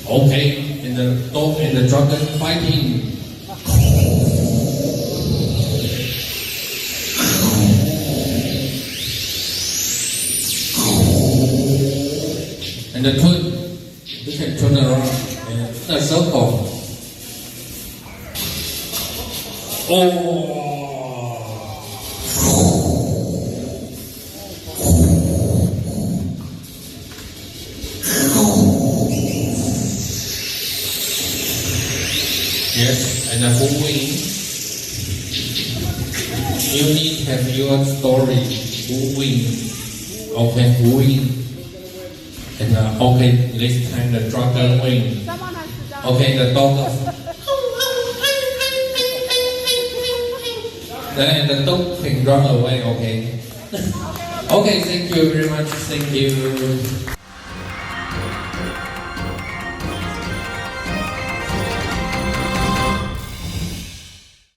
Okay, and the dog and the dragon fighting. And the twin, we can turn around in a circle. Oh! Yes, and the wooing. You need to have your story. Wooing. Okay, wooing. And okay, this time the dragon wing. Okay, the dog. Then the dog can run away. Okay. Okay, thank you very much. Thank you.